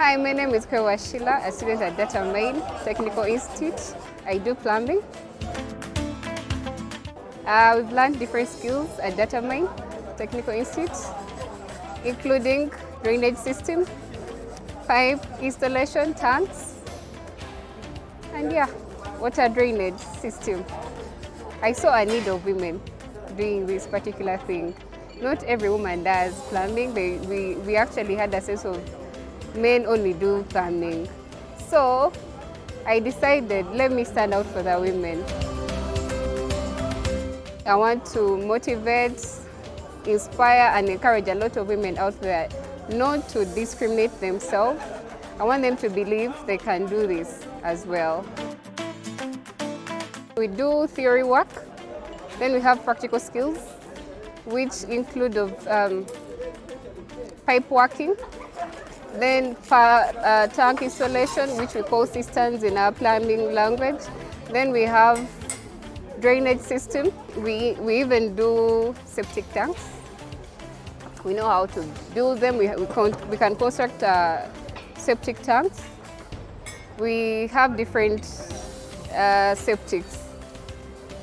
Hi, my name is Kwewa Sheila, a student at Datamine Technical Institute. I do plumbing. We've learned different skills at Datamine Technical Institute, including drainage system, pipe installation, tanks, and water drainage system. I saw a need of women doing this particular thing. Not every woman does plumbing. We actually had a sense of men only do plumbing. So I decided, let me stand out for the women. I want to motivate, inspire, and encourage a lot of women out there not to discriminate themselves. I want them to believe they can do this as well. We do theory work, then we have practical skills, which include pipe working, then tank installation, which we call cisterns in our plumbing language. Then we have drainage system. We even do septic tanks. We know how to build them. We can construct septic tanks. We have different septics.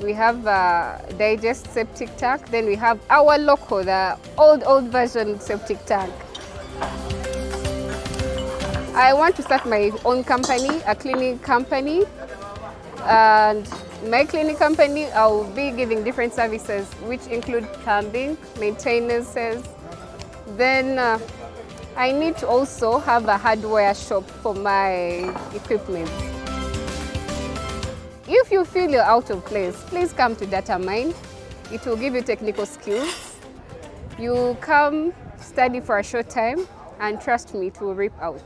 We have digest septic tank. Then we have our local, the old version septic tank. I want to start my own company, a cleaning company. And my cleaning company, I'll be giving different services, which include plumbing, maintenances. Then I need to also have a hardware shop for my equipment. If you feel you're out of place, please come to Datamine. It will give you technical skills. You come study for a short time, and trust me, it will rip out.